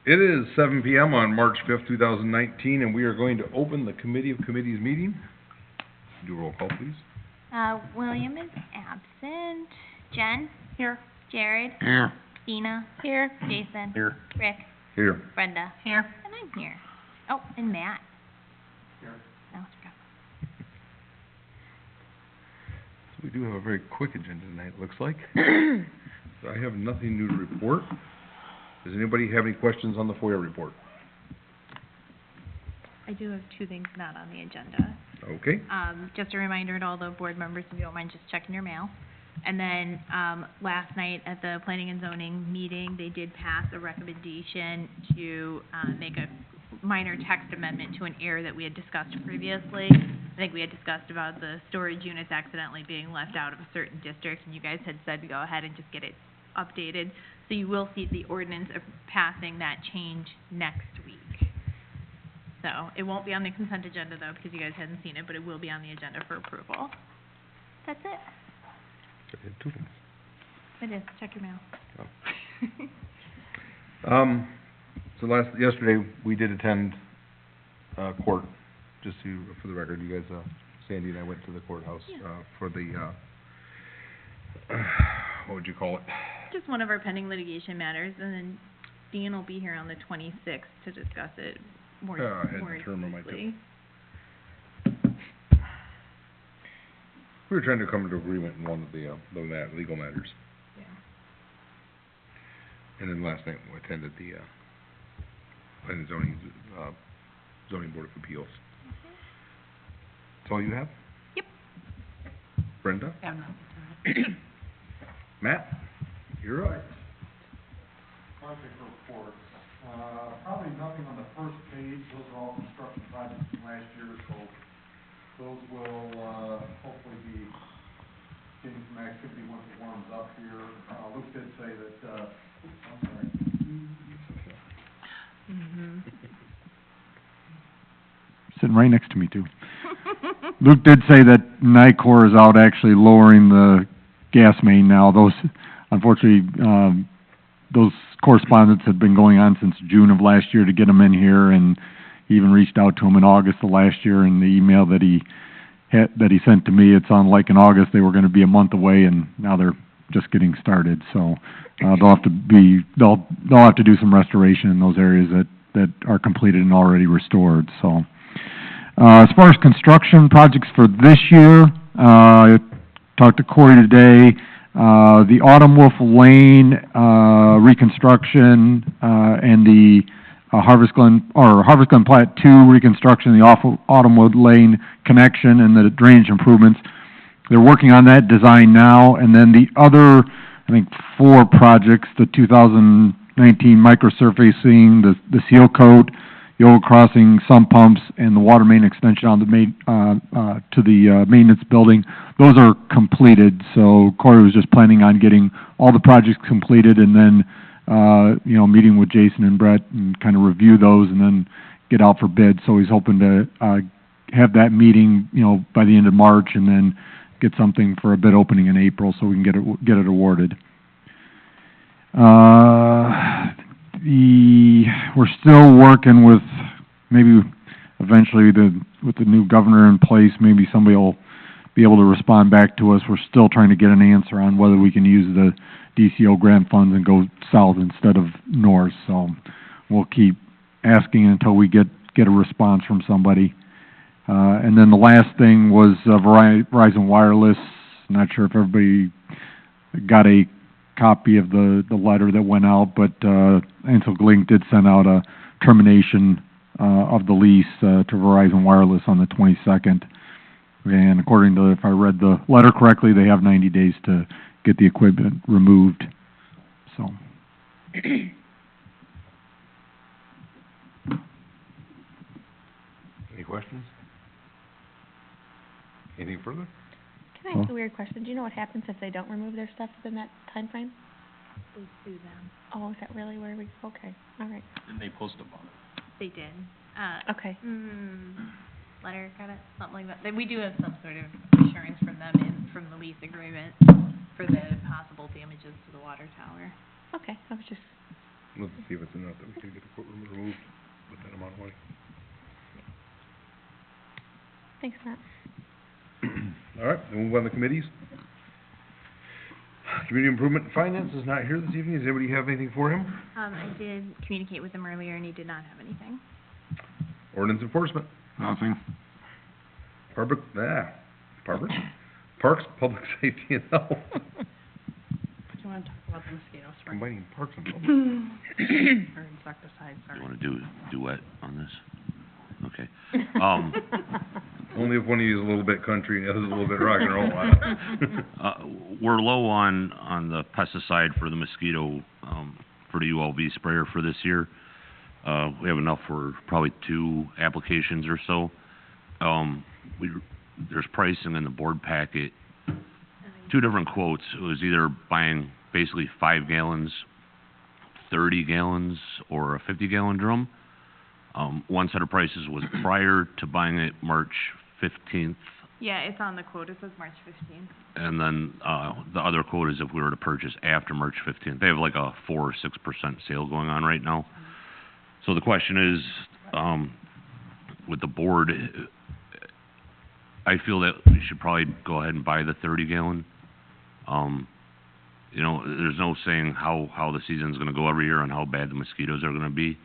It is 7 PM on March 5th, 2019, and we are going to open the Committee of Committees meeting. Do a roll call, please. William is absent. Jen? Here. Jared? Here. Dina? Here. Jason? Here. Rick? Here. Brenda? Here. And I'm here. Oh, and Matt? Here. Oh, So we do have a very quick agenda tonight, it looks like. So I have nothing new to report. Does anybody have any questions on the FOIA report? I do have two things not on the agenda. Okay. Just a reminder to all the board members, if you don't mind just checking your mail. And then, last night at the planning and zoning meeting, they did pass a recommendation to, make a minor text amendment to an error that we had discussed previously. I think we had discussed about the storage units accidentally being left out of a certain district, and you guys had said to go ahead and just get it updated. So you will see the ordinance of passing that change next week. So it won't be on the consent agenda though, because you guys hadn't seen it, but it will be on the agenda for approval. That's it. Okay, two things. It is. Check your mail. Oh. Yesterday, we did attend, court, just for the record, you guys, Sandy and I went to the courthouse, for the, what would you call it? Just one of our pending litigation matters, and then Dean will be here on the 26th to discuss it more I had more the term on my tip. deeply. We were trying to come to agreement in one of the legal matters. Yeah. And then last night, we attended the, planning and zoning, zoning board of appeals. That's all you have? Yep. Brenda? Yeah, no. Matt? You're up. Project reports. Probably nothing on the first page. Those are all construction projects from last year, so those will, hopefully be getting some activity once it warms up here. Luke did say that, I'm sorry. Mm-hmm. Sitting right next to me, too. Luke did say that NICOR is out actually lowering the gas main now. Those, unfortunately, those correspondence had been going on since June of last year to get them in here, and he even reached out to him in August of last year. In the email that he sent to me, it sounded like in August they were going to be a month away, and now they're just getting started. So they'll have to do some restoration in those areas that are completed and already restored. So as far as construction projects for this year, I talked to Corey today. The Autumn Wolf Lane reconstruction and the Harvest Glen Plat 2 reconstruction, the Autumn Wood Lane connection, and the drainage improvements. They're working on that design now, and then the other, I think, 4 projects: the 2019 microsurfacing, the seal coat, the old crossing sump pumps, and the water main extension on the main to the maintenance building. Those are completed, so Corey was just planning on getting all the projects completed and then, meeting with Jason and Brett and kind of review those and then get out for bid. So he's hoping to have that meeting, by the end of March, and then get something for a bid opening in April so we can get it awarded. We're still working with, maybe eventually with the new governor in place, maybe somebody will be able to respond back to us. We're still trying to get an answer on whether we can use the DCO grant funds and go south instead of north. So we'll keep asking until we get a response from somebody. And then the last thing was Verizon Wireless. Not sure if everybody got a copy of the letter that went out, but Ansel Glink did send out a termination of the lease to Verizon Wireless on the 22nd. And according to, if I read the letter correctly, they have 90 days to get the equipment removed. So. Any questions? Anything further? Can I ask a weird question? Do you know what happens if they don't remove their stuff within that time frame? They sue them. Oh, is that really where we, okay, all right, Didn't they post a bond? They did. okay. Letter credit, something like that. We do have some sort of assurance from them from the lease agreement for the possible damages to the water tower. Okay, I was just Let's see if it's enough that we can get the courtroom removed with that amount of money. Thanks, Matt. All right, then we'll move on to committees. Community Improvement and Finance is not here this evening. Does anybody have anything for him? I did communicate with him earlier and he did not have anything. Ordinance Enforcement. Nothing. Parks, Public Safety and Health. Do you wanna talk about the mosquito spray Combining parks and public. or insecticides, sorry? You wanna do duet on this? Okay. Only if one of you is a little bit country and the other is a little bit rock and roll. We're low on the pesticide for the mosquito, for the ULV sprayer for this year. We have enough for probably 2 applications or so. There's pricing in the board packet, 2 different quotes. It was either buying basically 5 gallons, 30 gallons, or a 50-gallon drum. One set of prices was prior to buying it March 15th, Yeah, it's on the quote. It says March 15th. and then, the other quote is if we were to purchase after March 15th. They have like a 4 or 6% sale going on right now. So the question is, with the board, I feel that we should probably go ahead and buy the 30-gallon. You know, there's no saying how the season's gonna go every year and how bad the mosquitoes are gonna be,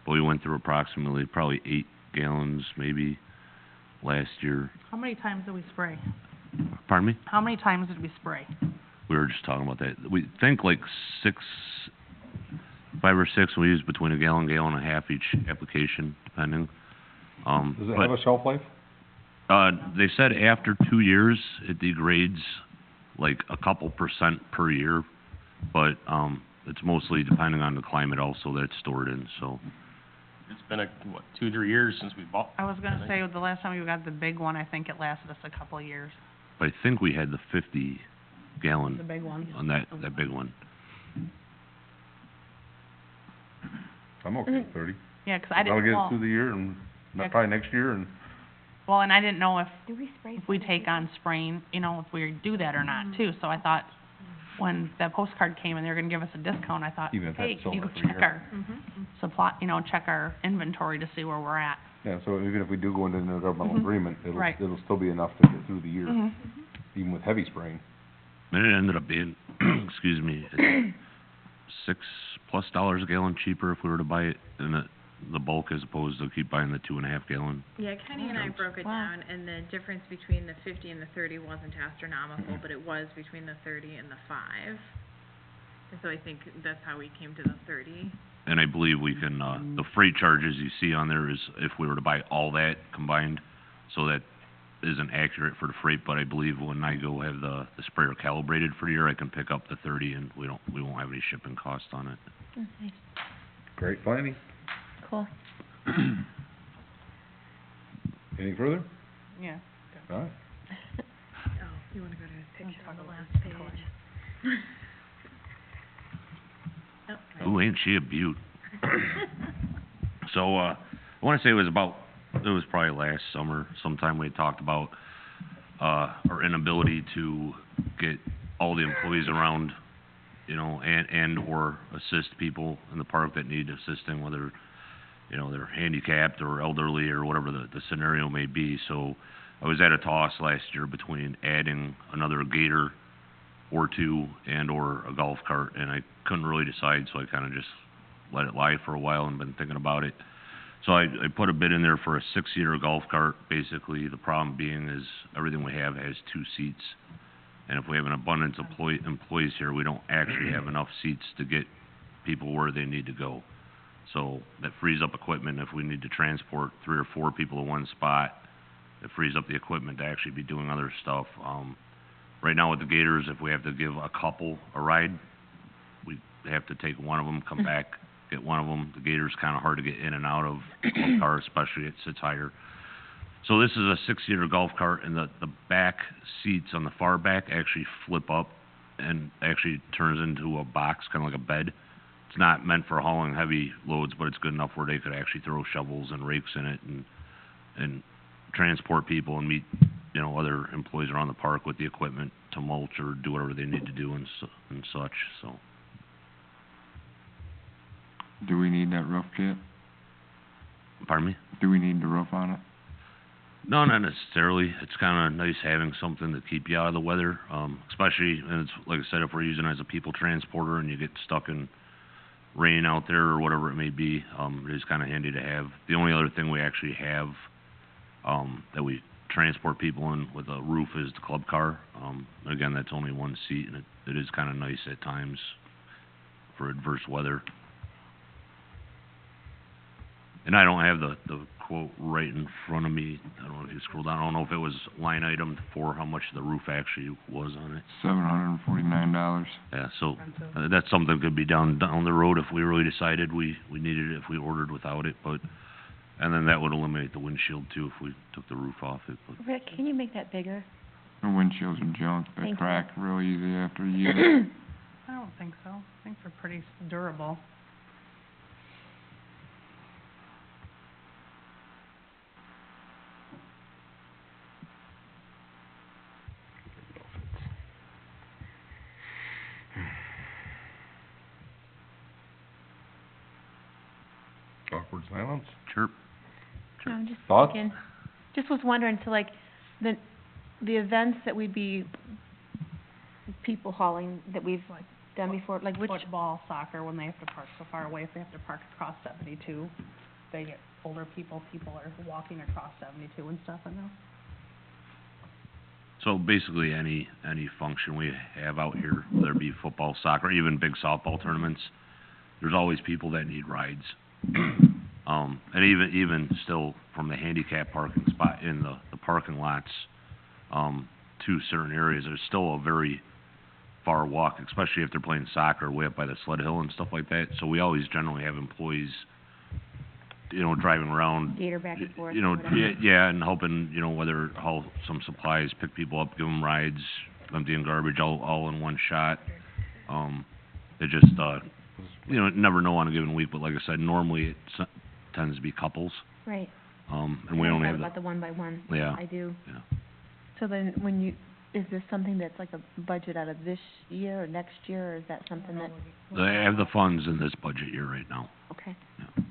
but we went through approximately probably 8 gallons maybe last year. How many times did we spray? Pardon me? How many times did we spray? We were just talking about that. We think like 5 or 6, we use between a gallon and a half each application, depending. Does it but, have a shelf life? they said after 2 years, it degrades like a couple percent per year, but, it's mostly depending on the climate also that it's stored in, so. It's been 2-3 years since we bought. I was gonna say, the last time we got the big one, I think it lasted us a couple of years, But I think we had the 50 the gallon big one. on that big one. I'm okay with 30. Yeah, 'cause I I'll didn't, get it well, through the year and, Yeah. probably next year and, well, and I didn't know if Do we spray? we take on spraying, you know, if we do that or not too, so I thought, when that postcard came and they were gonna give us a discount, I thought, Even if hey, that's can you go sold every check year. our supply, you know, check our inventory to see where we're at. yeah, so even if we do go into an intergovernmental agreement, Right. it'll still be enough to get through the year, even with heavy spraying. And it ended up being, excuse me, $6+ a gallon cheaper if we were to buy it in the bulk as opposed to keep buying the 2.5 gallon. Yeah, Kenny and I broke it Wow. down, and the difference between the 50 and the 30 wasn't astronomical, but it was between the 30 and the 5. And so I think that's how we came to the 30. And I believe we can, the freight charges you see on there is if we were to buy all that combined, so that isn't accurate for the freight, but I believe when I go have the sprayer calibrated for the year, I can pick up the 30 and we won't have any shipping cost on it. Okay, Great planning. cool. Anything further? Yeah. All right. Oh, you wanna go to his picture on the last page? Oh, Ooh, ain't she a beaut? So, I wanna say it was probably last summer, sometime we had talked about, our inability to get all the employees around, you know, and or assist people in the park that need assisting, whether, you know, they're handicapped or elderly or whatever the scenario may be. So, I was at a toss last year between adding another gator or 2 and or a golf cart, and I couldn't really decide, so I kinda just let it lie for a while and been thinking about it. So I put a bid in there for a 6-seater golf cart. Basically, the problem being is everything we have has 2 seats. And if we have an abundance of employees here, we don't actually have enough seats to get people where they need to go. So that frees up equipment if we need to transport 3 or 4 people to one spot. It frees up the equipment to actually be doing other stuff. Right now with the Gators, if we have to give a couple a ride, we have to take one of them, come back, get one of them. The Gator's kinda hard to get in and out of a car, especially it sits higher. So this is a 6-seater golf cart, and the back seats on the far back actually flip up and actually turns into a box, kinda like a bed. It's not meant for hauling heavy loads, but it's good enough where they could actually throw shovels and rakes in it and transport people and meet, you know, other employees around the park with the equipment to mulch or do whatever they need to do and such, so. Do we need that roof kit? Pardon me? Do we need the roof on it? No, not necessarily. It's kinda nice having something to keep you out of the weather, especially, and it's, like I said, if we're using it as a people transporter and you get stuck in rain out there or whatever it may be, it is kinda handy to have. The only other thing we actually have, that we transport people in with a roof is the club car. Again, that's only one seat, and it is kinda nice at times for adverse weather. And I don't have the quote right in front of me. I don't know if you scroll down. I don't know if it was line item for how much the roof actually was on it. $749. Yeah, so, that's something that could be down the road if we really decided we needed it, if we ordered without it, but, and then that would eliminate the windshield too if we took the roof off it, but. Rick, can you make that bigger? The windshields and junk, they Thank you. crack real easy after a year. I don't think so. I think they're pretty durable. Awkward silence. Chirp. No, I'm just Thoughts? thinking, just was wondering, so like, the events that we'd be people hauling that we've done before, like which, Football, soccer, when they have to park so far away, if they have to park across 72, they get older people are walking across 72 and stuff, I know. So basically, any function we have out here, whether it be football, soccer, even big softball tournaments, there's always people that need rides. And even still, from the handicap parking spot in the parking lots, to certain areas, there's still a very far walk, especially if they're playing soccer way up by the sled hill and stuff like that. So we always generally have employees, driving around, gator back and forth, you know, or whatever. yeah, and helping, whether haul some supplies, pick people up, give them rides, emptying garbage, all in one shot. It just, never know on a given week, but like I said, normally it tends to be couples, Right. and we only have about the one by one. Yeah. I do. Yeah. So then, is this something that's like a budget out of this year or next year, or is that something that, They have the funds in this budget year right now. okay. Yeah.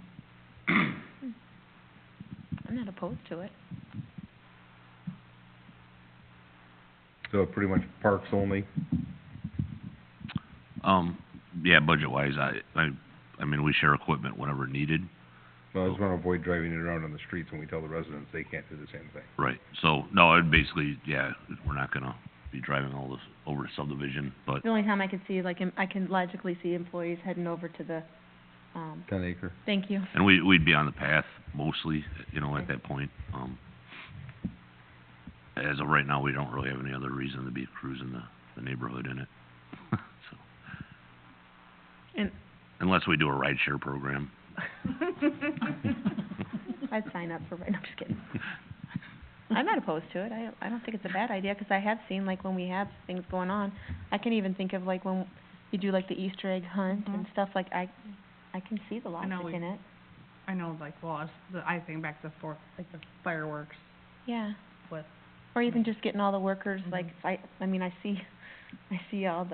I'm not opposed to it. So pretty much parks only. Yeah, budget-wise, I mean, we share equipment whenever needed. Well, I just wanna avoid driving it around on the streets when we tell the residents they can't do the same thing. Right, so, no, it basically, yeah, we're not gonna be driving all this over the subdivision, but, The only time I could see, like, I can logically see employees heading over to the, 10 acre. thank you. and we'd be on the path mostly, at that point. As of right now, we don't really have any other reason to be cruising the neighborhood in it, so. And- Unless we do a rideshare program. I'd sign up for, no, I'm just kidding. I'm not opposed to it. I don't think it's a bad idea, 'cause I have seen, like, when we have things going on, I can even think of, like, when you do, like, the Easter egg hunt and stuff, like, I can see the know logic in it. I know, like, I think back to the the fireworks Yeah. with, Or even just getting all the workers, Mhm. like, I mean, I see all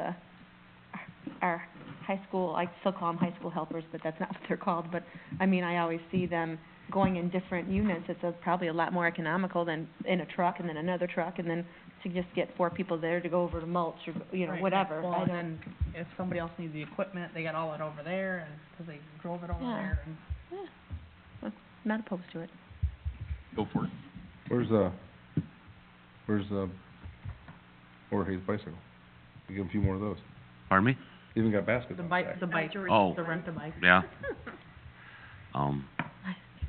our high school, I still call them high school helpers, but that's not what they're called, but, I mean, I always see them going in different units. It's probably a lot more economical than in a truck and then another truck, and then to just get 4 people there to go over to mulch or, right, whatever. well, I and don't, then if somebody else needs the equipment, they got all it over there, and, 'cause they drove it over Yeah. there, and yeah, well, not opposed to it. Go for it. Where's Jorge's bicycle? We give him a few more of those. Pardon me? Even got baskets the on bike, back. Oh. the rent-a-bike. Yeah.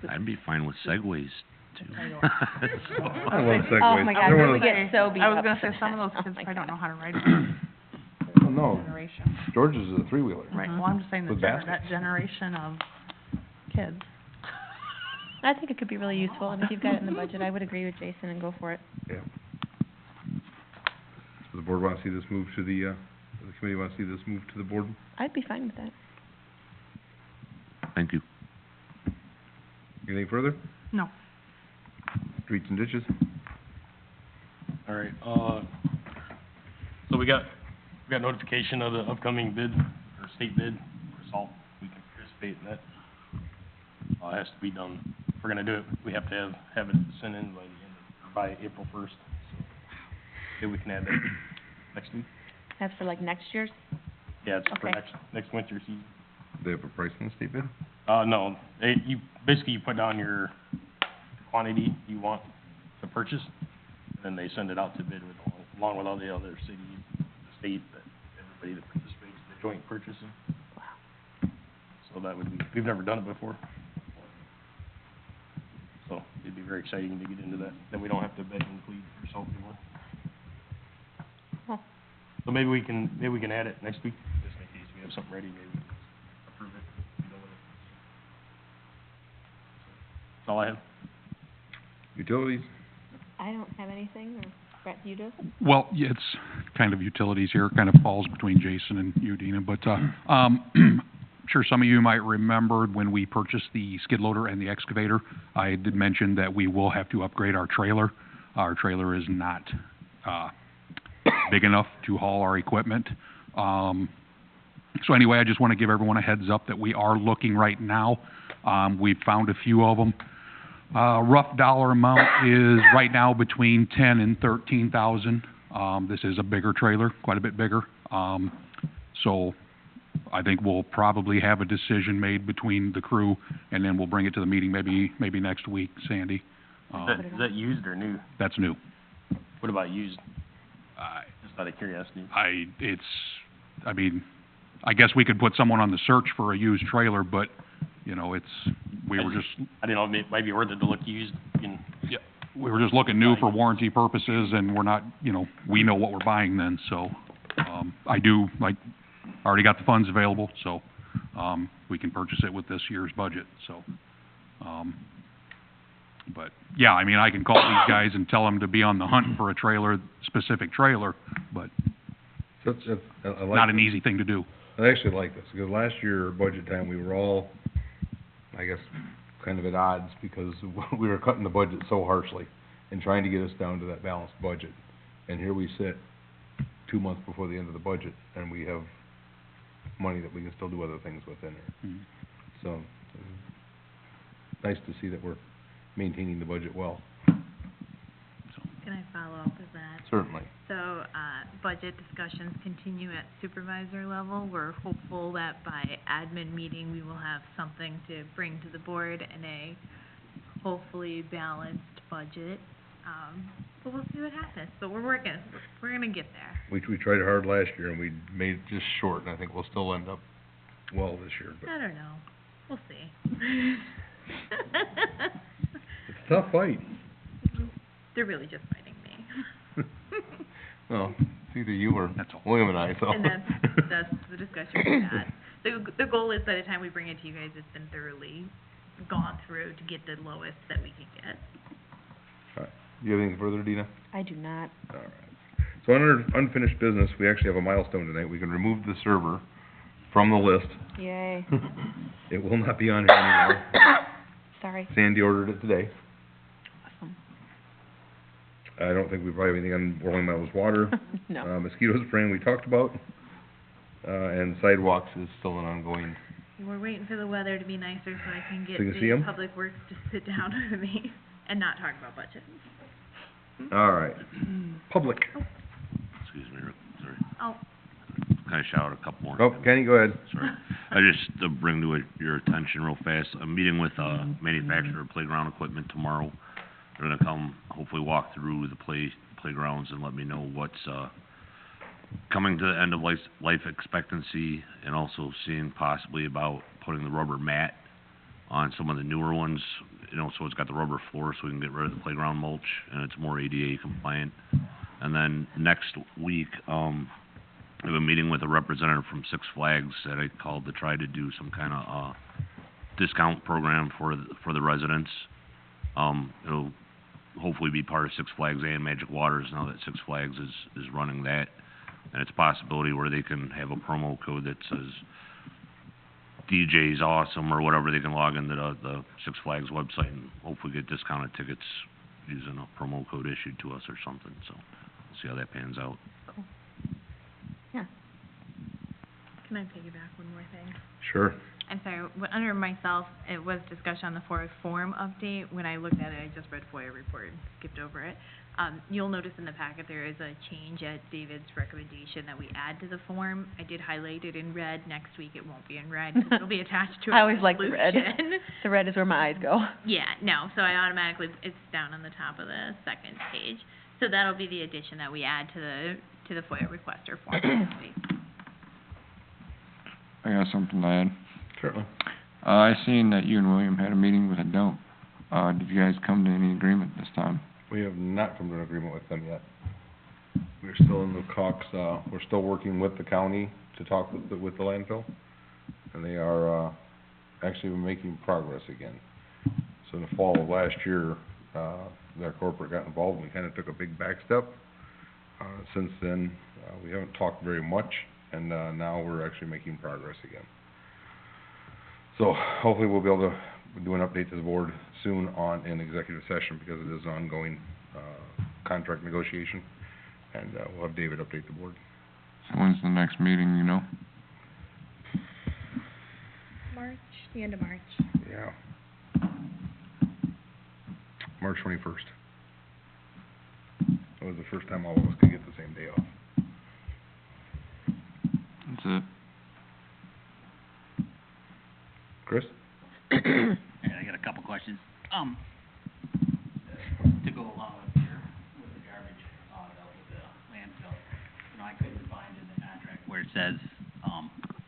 I'd be fine with segways too. I love segways. Oh my They're God, one we of get so beat I was up. gonna say, some of those Oh kids my probably don't God. know how to ride the- Oh, no, generation. George's is a 3-wheeler. Right, well, I'm just saying With that baskets. generation of kids. I think it could be really useful, and if you've got it in the budget, I would agree with Jason and go for it. Yeah. So the board wanna see this move to the committee wanna see this move to the board? I'd be fine with that. Thank you. Anything further? No. Streets and ditches? All right, so we got notification of the upcoming bid, or state bid for salt. We can, Chris, anticipate that, it has to be done. If we're gonna do it, we have to have it sent in by April 1st. So maybe we can add that next week. That's for like next year's? Yeah, it's for Okay. next winter season. They have a price on the state bid? No, you put down your quantity you want to purchase, and then they send it out to bid along with all the other cities, the state, that everybody that participates in the joint purchasing. So that would be, we've never done it before. So it'd be very exciting to get into that, then we don't have to beg and plead for salt anymore. Well. So maybe we can add it next week, just in case we have something ready, maybe we can approve it, be done with it. That's all I have. Utilities? I don't have anything, or Brett, you do? Well, yeah, it's kind of utilities here, kind of falls between Jason and you, Dina, but, sure some of you might remember when we purchased the skid loader and the excavator, I did mention that we will have to upgrade our trailer. Our trailer is not, big enough to haul our equipment. So anyway, I just want to give everyone a heads up that we are looking right now. We've found a few of them. Rough dollar amount is right now between 10 and 13,000. This is a bigger trailer, quite a bit bigger. So I think we'll probably have a decision made between the crew, and then we'll bring it to the meeting maybe next week, Sandy. Is that used or new? That's new. What about used? Just out of curiosity. I mean, I guess we could put someone on the search for a used trailer, but, we were just, I didn't know, it might be worth it to look used. we were just looking new for warranty purposes, and we're not, we know what we're buying then, so, I already got the funds available, so, we can purchase it with this year's budget, so, but, yeah, I mean, I can call these guys and tell them to be on the hunt for a specific trailer, but I like not an this. easy thing to do. I actually like this, because last year, budget time, we were all, I guess, kind of at odds, because we were cutting the budget so harshly and trying to get us down to that balanced budget. And here we sit, 2 months before the end of the budget, and we have money that we can still do other things within there. Mhm. So, nice to see that we're maintaining the budget well, Can I follow up with that? certainly. So, budget discussions continue at supervisor level. We're hopeful that by admin meeting, we will have something to bring to the board and a hopefully balanced budget. But we'll see what happens, but we're working, we're gonna get there. We tried hard last year, and we made it just short, and I think we'll still end up well this year, but I don't know, we'll see. it's a tough fight. They're really just fighting me. Well, it's either you or That's all. William and I, so. And that's the discussion we had. The goal is by the time we bring it to you guys, it's been thoroughly gone through to get the lowest that we can get. All right. Do you have anything further, Dina? I do not. All right. So under unfinished business, we actually have a milestone tonight. We can remove the server from the list. Yay. It will not be on here anymore. Sorry. Sandy ordered it today. Awesome. I don't think we probably have anything on Rolling Meadows water. No. Mosquito spraying we talked about. And sidewalks is still an ongoing. We're waiting for the weather to be nicer so I can get So you can see 'em? the Public Works to sit down with me and not talk about budget. All right. Public. Excuse me, sorry. Oh, Can I shout out a couple more? Oh, Kenny, go ahead. Sorry. I just, to bring to your attention real fast, I'm meeting with a manufacturer of playground equipment tomorrow. They're gonna come, hopefully walk through the playgrounds and let me know what's, coming to the end of life expectancy, and also seeing possibly about putting the rubber mat on some of the newer ones, so it's got the rubber floor so we can get rid of the playground mulch, and it's more ADA compliant. And then next week, I have a meeting with a representative from Six Flags that I called to try to do some kind of, discount program for the residents. It'll hopefully be part of Six Flags and Magic Waters now that Six Flags is running that. And it's a possibility where they can have a promo code that says DJ's awesome or whatever. They can log into the Six Flags website and hopefully get discounted tickets using a promo code issued to us or something. So we'll see how that pans out. Yeah. can I piggyback one more thing? Sure. I'm sorry, under myself, it was discussion on the FOIA form update. When I looked at it, I just read FOIA report and skipped over it. You'll notice in the packet there is a change at David's recommendation that we add to the form. I did highlight it in red. Next week it won't be in red, 'cause it'll be attached to a I always like the red. resolution. The red is where my eyes go. Yeah, no, so I automatically, it's down on the top of the second page. So that'll be the addition that we add to the FOIA requester form update. I got something to add. Certainly. I seen that you and William had a meeting with a dump. Did you guys come to any agreement this time? We have not come to an agreement with them yet. We're still in the talks, we're still working with the county to talk with the landfill. And they are, actually making progress again. So in the fall of last year, their corporate got involved and we kinda took a big back step. Since then, we haven't talked very much and, now we're actually making progress again. So hopefully we'll be able to do an update to the board soon on an executive session because it is an ongoing, contract negotiation. And, we'll have David update the board. So when's the next meeting, you know? March, the end of March. Yeah. March 21st. That was the first time all of us could get the same day off. That's it. Chris? Yeah, I got a couple questions. To go along with the garbage, with the landfill, you know, I couldn't find in the contract where it says,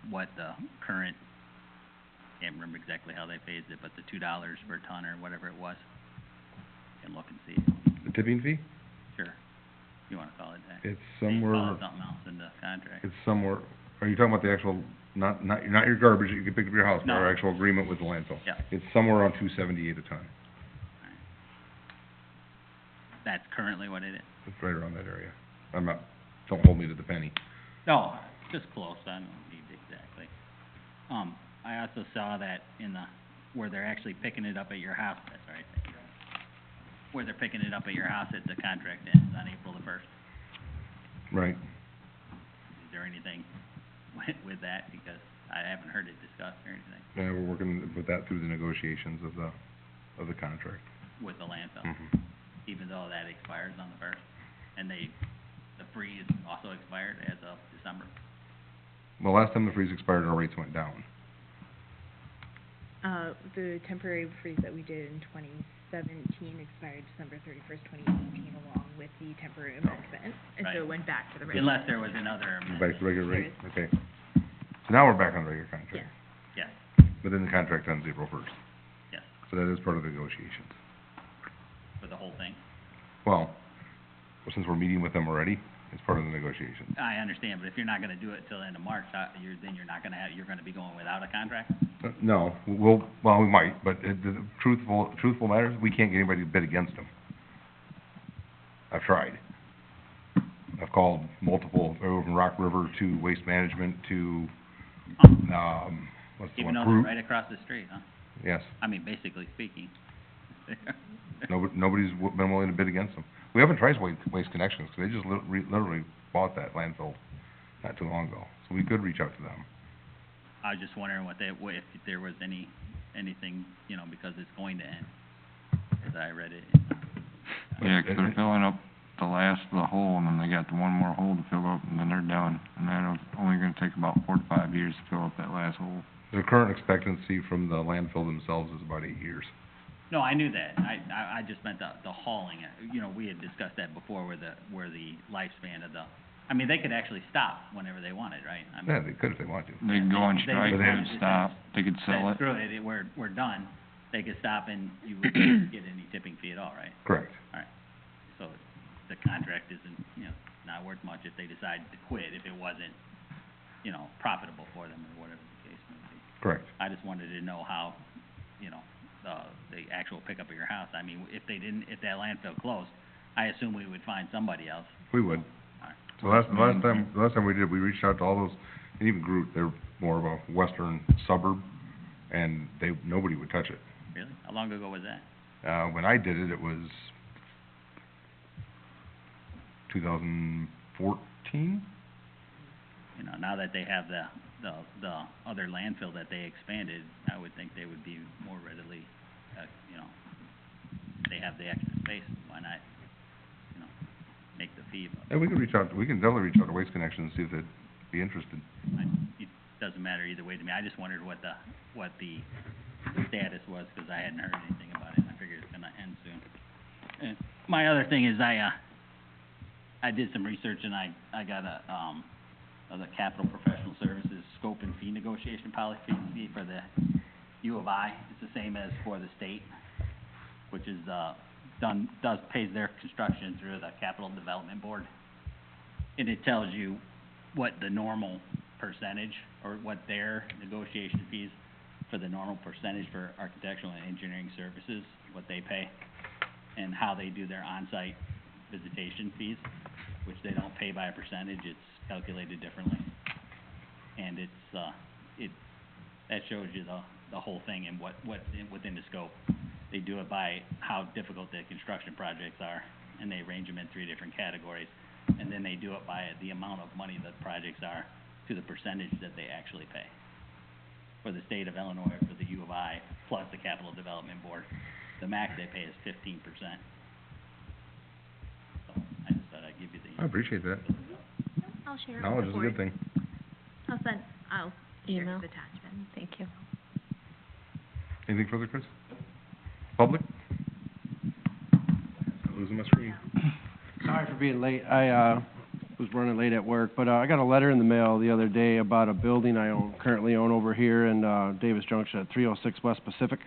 what the current, can't remember exactly how they phased it, but the $2 per ton or whatever it was. Can look and see it. The tipping fee? Sure. You wanna call it that? It's They somewhere, call it something else in the contract. it's somewhere, are you talking about the actual, not your garbage that you can pick up at your house, but No. our actual agreement with the landfill? Yeah. It's somewhere around $2.78 a ton. That's currently what it is? It's right around that area. I'm not, don't hold me to the penny. No, just close, I don't need exactly. I also saw that in the, where they're actually picking it up at your house, that's right, where they're picking it up at your house at the contract ends on April the 1st. Right. Is there anything with that, because I haven't heard it discussed or anything Yeah, we're working with that through the negotiations of the contract. with the landfill, Mhm. even though that expires on the 1st, and the freeze also expired as of December. Well, last time the freeze expired, our rates went down. The temporary freeze that we did in 2017 expired December 31st, 2018, along with the temporary amendment, and so Right. it went back to the regular. Unless there was another amendment. Back to regular rate? There Okay. So now we're back on the regular contract. Yes. Yes, But then the contract ends April 1st. yes, So that is part of the negotiations. for the whole thing. Well, since we're meeting with them already, it's part of the negotiations. I understand, but if you're not gonna do it till the end of March, then you're not gonna have, you're gonna be going without a contract? No, we might, but the truthful matters, we can't get anybody to bid against them. I've tried. I've called multiple, over from Rock River to Waste Management to, what's the Even one? though they're right across the street, huh? Yes. I mean, basically speaking. Nobody's been willing to bid against them. We haven't tried Waste Connections, 'cause they just literally bought that landfill not too long ago. So we could reach out to them. I was just wondering if there was anything, you know, because it's going to end, as I read it. Yeah, 'cause they're filling up the last of the hole, and then they got the one more hole to fill up, and then they're done. And then it's only gonna take about 4 to 5 years to fill up that last hole. The current expectancy from the landfill themselves is about 8 years. No, I knew that. I just meant the hauling. You know, we had discussed that before, where the lifespan of I mean, they could actually stop whenever they wanted, right? I mean, Yeah, they could if they want to. They can go on They- strike, they they could can stop, they could sell say, it. screw it, we're done. They could stop and you wouldn't get any tipping fee at all, right? Correct. So the contract isn't, you know, not worth much if they decide to quit, if it wasn't, you know, profitable for them or whatever the case may be. Correct. I just wanted to know how, you know, the actual pickup of your house. I mean, if that landfill closed, I assume we would find somebody else. We would. Alright. So the last time we did, we reached out to all those, and even Groot, they're more of a western suburb, and nobody would touch it. Really? How long ago was that? When I did it, it was 2014? You know, now that they have the other landfill that they expanded, I would think they would be more readily, you know, they have the extra space, why not, you know, make the fee? But And we can definitely reach out to Waste Connection and see if they'd be interested. it doesn't matter either way to me. I just wondered what the status was, because I hadn't heard anything about it, and I figured it's gonna end soon. And my other thing is I did some research, and I got the Capital Professional Services Scope and Fee Negotiation Policy fee for the U of I. It's the same as for the state, which is, pays their construction through the Capital Development Board. And it tells you what the normal percentage, or what their negotiation fees for the normal percentage for architectural and engineering services, what they pay, and how they do their on-site visitation fees, which they don't pay by a percentage, it's calculated differently. And that shows you the whole thing and what's within the scope. They do it by how difficult the construction projects are, and they range them in 3 different categories. And then they do it by the amount of money the projects are to the percentage that they actually pay. For the state of Illinois, for the U of I, plus the Capital Development Board, the max they pay is 15%. So I just thought I'd give you the. I appreciate that. I'll share it with Knowledge the is a board. good thing. I'll share Email. this attachment. Thank you. Anything further, Chris? Public? Losing my screen. Sorry for being late. I was running late at work, but I got a letter in the mail the other day about a building I currently own over here in Davis Junction at 306 West Pacific.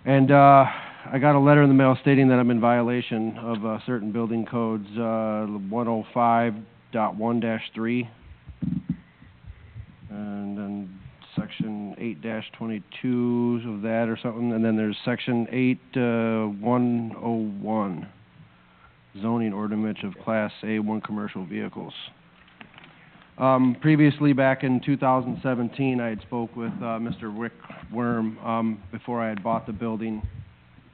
And I got a letter in the mail stating that I'm in violation of certain building codes, 105.1-3, and then section 8-22 of that or something, and then there's section 8-101, zoning ordinance of Class A1 commercial vehicles. Previously, back in 2017, I had spoke with Mr. Rick Worm before I had bought the building,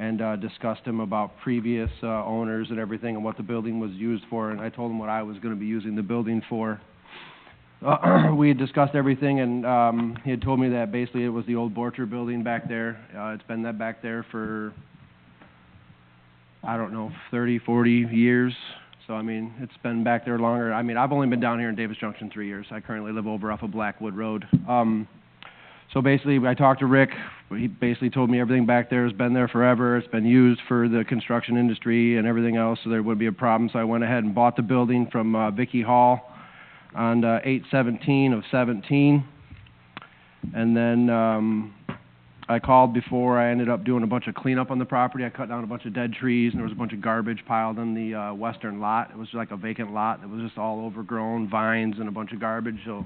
and discussed him about previous owners and everything and what the building was used for, and I told him what I was going to be using the building for. We had discussed everything, and he had told me that basically it was the old Borcher building back there. It's been that back there for, I don't know, 30, 40 years. So, I mean, it's been back there longer. I mean, I've only been down here in Davis Junction 3 years. I currently live over off of Blackwood Road. So basically, I talked to Rick. He basically told me everything back there has been there forever. It's been used for the construction industry and everything else, so there wouldn't be a problem. So I went ahead and bought the building from Vicky Hall on 8/17/17. And then I called before I ended up doing a bunch of cleanup on the property. I cut down a bunch of dead trees, and there was a bunch of garbage piled on the western lot. It was like a vacant lot. It was just all overgrown, vines and a bunch of garbage. So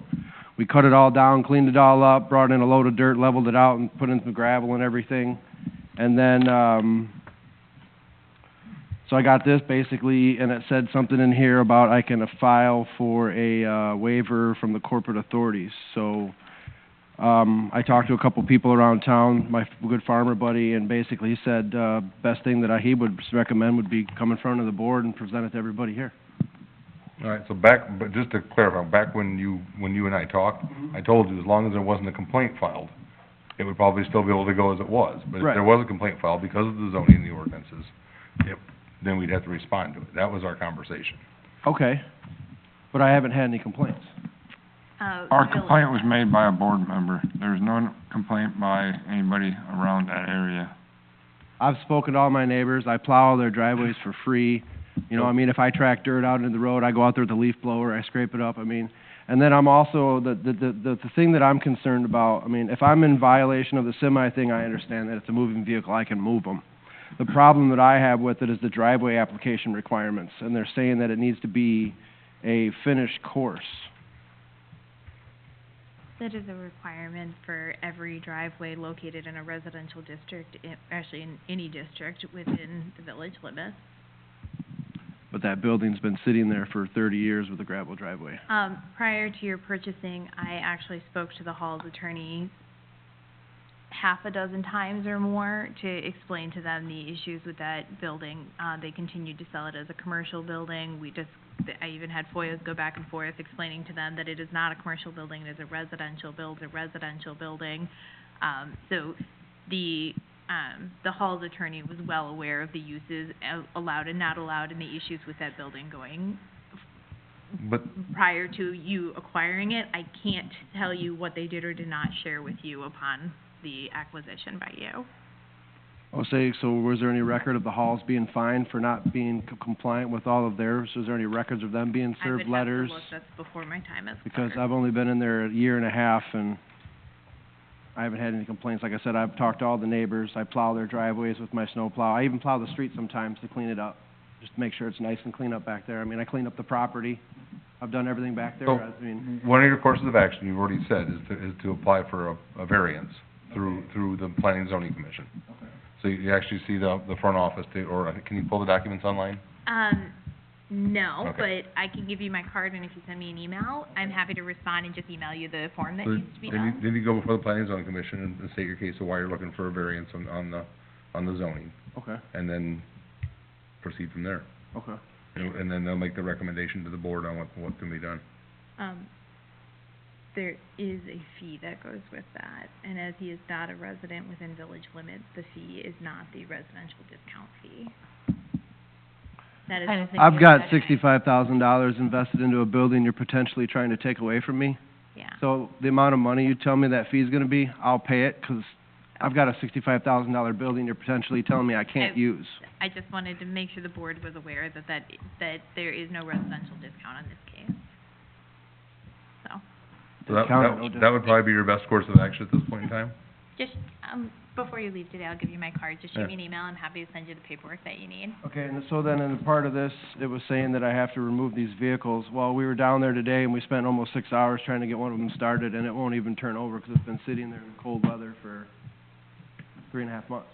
we cut it all down, cleaned it all up, brought in a load of dirt, leveled it out, and put in some gravel and everything. And then so I got this basically, and it said something in here about I can file for a waiver from the corporate authorities. So I talked to a couple people around town, my good farmer buddy, and basically he said best thing that he would recommend would be come in front of the board and present it to everybody here. All right, so but just to clarify, back when you and I talked, I told you as long as there wasn't a complaint filed, it would probably still be able to go as it was. But if Right. there was a complaint filed because of the zoning and the ordinances, then we'd have to respond to it. That was our conversation. Okay, but I haven't had any complaints. Our complaint was made by a board member. There's no complaint by anybody around that area. I've spoken to all my neighbors. I plow their driveways for free. You know, I mean, if I track dirt out into the road, I go out there with a leaf blower, I scrape it up. I mean, and then I'm also, the thing that I'm concerned about, I mean, if I'm in violation of the semi thing, I understand that it's a moving vehicle, I can move them. The problem that I have with it is the driveway application requirements, and they're saying that it needs to be a finished course. That is a requirement for every driveway located in a residential district, actually in any district within the village limits. But that building's been sitting there for 30 years with a gravel driveway. Prior to your purchasing, I actually spoke to the hall's attorney half a dozen times or more to explain to them the issues with that building. They continued to sell it as a commercial building. We just I even had FOIAs go back and forth explaining to them that it is not a commercial building, it is a residential building. So the Hall's attorney was well aware of the uses allowed and not allowed and the issues with that building going But, prior to you acquiring it. I can't tell you what they did or did not share with you upon the acquisition by you. I'll say, so was there any record of the Halls being fined for not being compliant with all of theirs? Was there any records of them being served letters? I would have to look, that's before my time as Because clerk. I've only been in there a year and a half, and I haven't had any complaints. Like I said, I've talked to all the neighbors. I plow their driveways with my snowplow. I even plow the street sometimes to clean it up, just to make sure it's nice and clean up back there. I mean, I clean up the property. I've done everything back there. So, I mean, one of your courses of action, you've already said, is to apply for a variance through the Planning and Zoning Commission. okay. So you actually see the front office, or can you pull the documents online? No, Okay. but I can give you my card, and if you send me an email, I'm happy to respond and just email you the form that So needs to be then done. then you go before the Planning and Zoning Commission and state your case of why you're looking for a variance on the zoning, Okay, and then proceed from there. okay. And then they'll make the recommendation to the board on what can be done. There is a fee that goes with that, and as he is not a resident within village limits, the fee is not the residential discount fee. That is something. I've you got gotta- $65,000 invested into a building you're potentially trying to take away from me. Yeah. So the amount of money you tell me that fee's gonna be, I'll pay it, 'cause I've got a $65,000 building you're potentially telling me I can't use. I just wanted to make sure the board was aware that there is no residential discount on this case. So, So that Discount, that would probably be your best course of action at this point in time? just, before you leave today, I'll give you my card, just shoot Yeah. me an email, I'm happy to send you the paperwork that you need. Okay, and so then in the part of this, it was saying that I have to remove these vehicles. Well, we were down there today and we spent almost 6 hours trying to get one of them started, and it won't even turn over 'cause it's been sitting there in cold weather for 3.5 months.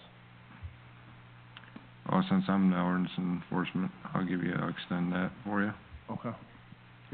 Oh, since I'm the ordinance enforcement, I'll extend that for you. Okay.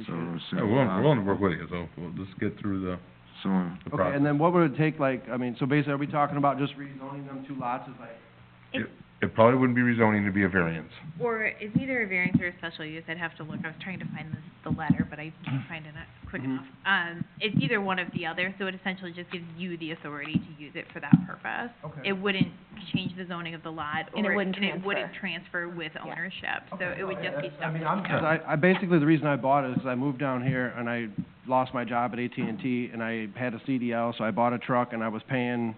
So, Yeah, we're willing to work with you, so we'll just get through the so, process. Okay, and then what would it take, like, I mean, so basically, are we talking about just rezoning them 2 lots as like? It probably wouldn't be rezoning to be a variance. Or it's either a variance or a special use, I'd have to look, I was trying to find the letter, but I can't find it quick Mhm. enough. It's either one of the other, so it essentially just gives you the authority to use it for that purpose. Okay. It wouldn't change the zoning of the lot, And it or, wouldn't and it wouldn't transfer. transfer with Yeah. ownership, so Okay, it would no, just be that's- stuff I mean, that you cause I basically, the reason I bought it is 'cause I moved down here and I lost my job at AT&T and I had a CDL, so I bought a truck and I was paying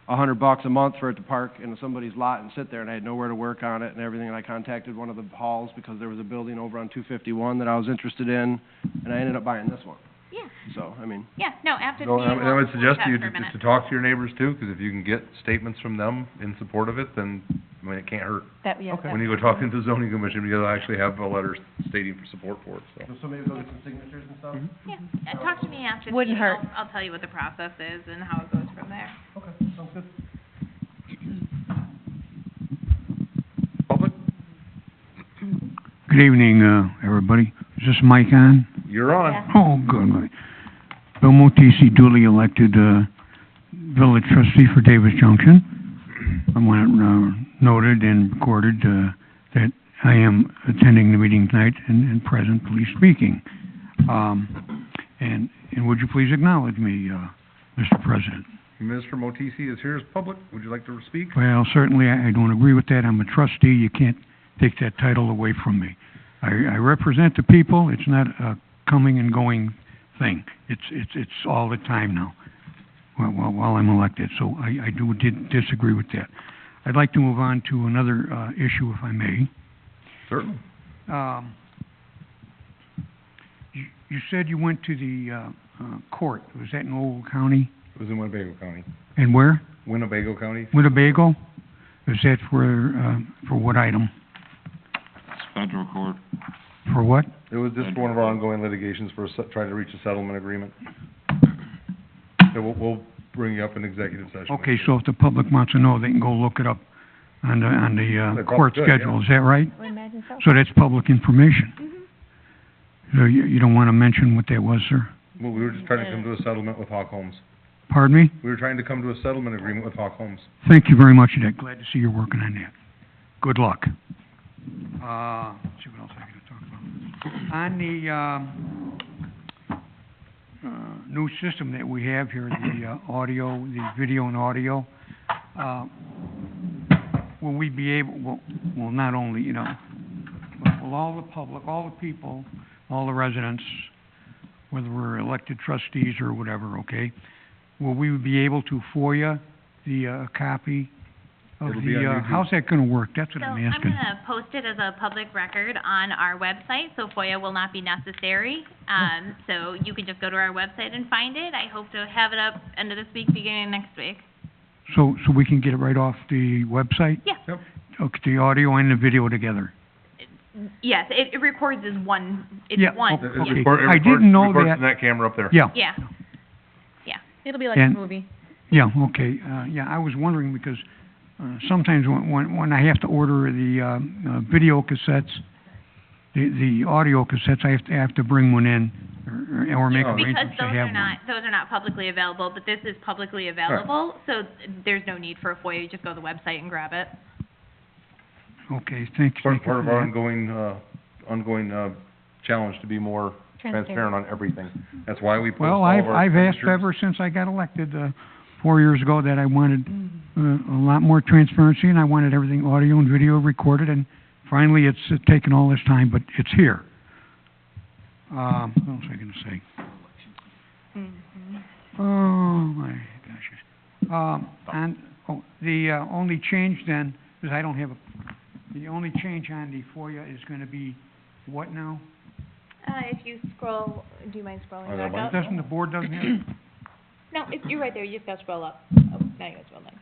$100 a month for it to park in somebody's lot and sit there, and I had nowhere to work on it and everything, and I contacted one of the halls because there was a building over on 251 that I was interested in, and I ended up buying this one. Yeah, So, I mean, yeah, no, after the So, meeting, I would we'll suggest chat to you for a to minute. talk to your neighbors too, 'cause if you can get statements from them in support of it, then, I mean, it can't hurt. That, yeah. Okay. that- When you go talk into the zoning commission, you'll actually have a letter stating for support for it, so. so maybe go get some signatures and stuff? Yeah, talk to me after the Wouldn't meeting, hurt. I'll tell you what the process is and how it goes from there. Okay, sounds good. Public, Good evening, everybody. Is this mic on? you're on. Yeah. Oh, good. Bill Motisi, duly elected, village trustee for Davis Junction. I want it, noted and recorded, that I am attending the meeting tonight and presently speaking. And would you please acknowledge me, Mr. President? Mr. Motisi is here as public, would you like to speak? Well, certainly, I don't agree with that. I'm a trustee. You can't take that title away from me. I represent the people. It's not a coming and going thing. It's all the time now, while I'm elected. So I did disagree with that. I'd like to move on to another, issue, if I may. Certainly. You said you went to the, court. Was that in Old County? It was in Winnebago County. And where? Winnebago County? Winnebago? Is that for what item? it's federal court. For what? It was just one of our ongoing litigations for trying to reach a settlement agreement. So we'll bring you up in executive session. Okay, so if the public wants to know, they can go look it up on the, They probably court could, yeah. schedule, is that right? I would imagine so. So that's public information? Mhm. So you don't want to mention what that was, sir? Well, we were just trying to come to a settlement with Hawk Homes. Pardon me? We were trying to come to a settlement agreement with Hawk Homes. Thank you very much, Dick. Glad to see you're working on that. Good luck. Let's see what else I gotta talk about. On the, new system that we have here, the, audio, the video and audio, will we be able, well, not only, you know, but will all the public, all the people, all the residents, whether we're elected trustees or whatever, okay, will we be able to FOIA the, copy of It'll be on the, YouTube. how's that gonna work? That's what So I'm I'm asking. gonna post it as a public record on our website, so FOIA will not be necessary. So you can just go to our website and find it. I hope to have it up end of this week, beginning of next week. So we can get it right off the website? Yeah. Yep. Okay, the audio and the video together? Yes, it records as one, it's Yeah, one. okay. It record- it I didn't know records that. in that camera up there. Yeah. Yeah, It'll be like a And- movie. Yeah, okay, yeah, I was wondering because, sometimes when I have to order the, video cassettes, the audio cassettes, I have to bring one in or make Yeah, because arrangements to have one. those are not publicly available, but this is publicly available, so there's no need for a FOIA, you just go to the website and grab it. Okay, thank you. Part of our ongoing challenge to be more transparent on everything. That's why we post Well, all of our I've asked expenditures. ever since I got elected, 4 years ago, that I wanted, a lot more transparency, and I wanted everything audio and video recorded, and finally, it's taken all this time, but it's here. What else was I gonna say? Oh, my gosh. And, the, only change then, because I don't have the only change on the FOIA is gonna be what now? If you scroll, do you mind scrolling Oh, that back up? Doesn't, the board doesn't have it? No, you're right there, you just gotta scroll up. Oh, now you gotta scroll down.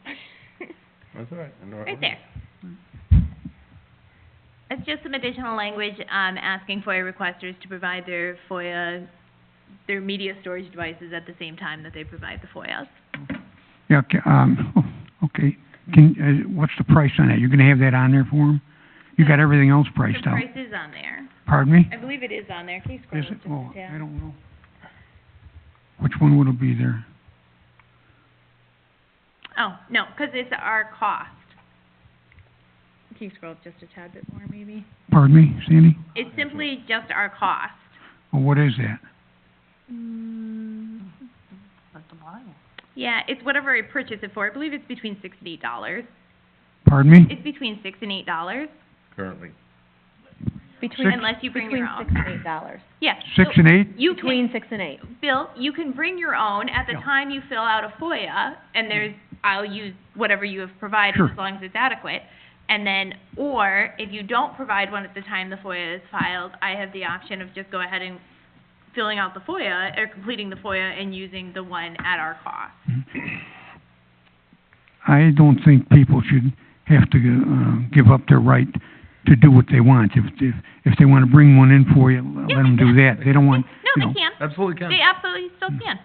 That's all right. I know it. Right there. It's just some additional language, asking FOIA requesters to provide their FOIA, their media storage devices at the same time that they provide the FOIAs. Yeah, okay. What's the price on that? You're gonna have that on there for them? You got everything else priced The out? price is on there. Pardon me? I believe it is on there. Can you scroll Is up it? just a Oh, tad? I don't know. Which one would it be there? Oh, no, 'cause it's our cost. Can you scroll up just a tad bit more, maybe? Pardon me, Sandy? It's simply just our cost. Well, what is that? At the bottom. Yeah, it's whatever I purchase it for. I believe it's between $6 and $8. Pardon me? It's between $6 and $8. Currently. Unless you bring your own. Between $6 and $8. Yeah. 6 so and 8? You Between can, 6 and 8. Bill, you can bring your own at the Yeah. time you fill out a FOIA, and I'll use whatever you have provided Sure. as long as it's adequate. And then, or if you don't provide one at the time the FOIA is filed, I have the option of just go ahead and filling out the FOIA, or completing the FOIA and using the one at our cost. I don't think people should have to, give up their right to do what they want. If they wanna bring one in for you, let them do that. They don't want, you No, know, they can. Absolutely can. They absolutely still can.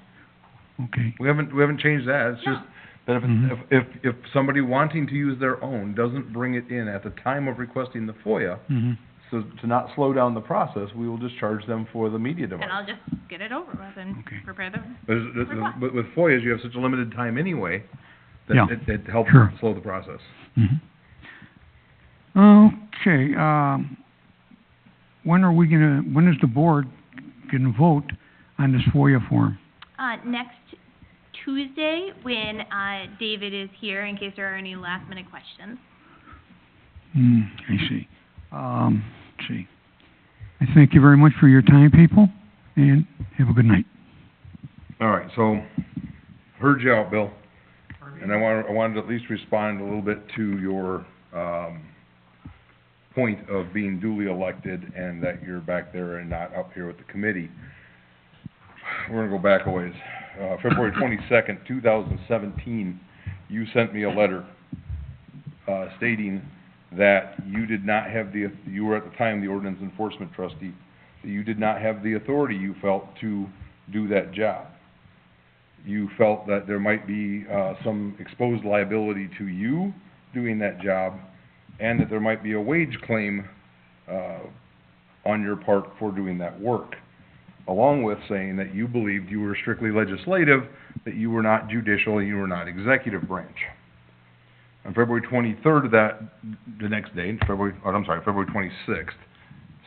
okay. We haven't changed that. It's just that Mhm. if somebody wanting to use their own doesn't bring it in at the time of requesting the FOIA, Mm-hmm. so to not slow down the process, we will just charge them for the media device. And I'll just get it over with and Okay. prepare the, But with FOIAs, you have such a limited time anyway, Yeah, that it helps sure. slow the process. Mhm. Okay, when is the board gonna vote on this FOIA form? next Tuesday, when, David is here, in case there are any last minute questions. I see. Let's see. I thank you very much for your time, people, and have a good night. All right, so, heard you out, Bill. And I wanted to at least respond a little bit to your, point of being duly elected and that you're back there and not up here with the committee. We're gonna go back a ways. February 22nd, 2017, you sent me a letter, stating that you did not have you were at the time the ordinance enforcement trustee, that you did not have the authority, you felt, to do that job. You felt that there might be, some exposed liability to you doing that job, and that there might be a wage claim, on your part for doing that work, along with saying that you believed you were strictly legislative, that you were not judicial, and you were not executive branch. On February 23rd of the next day, February 26th,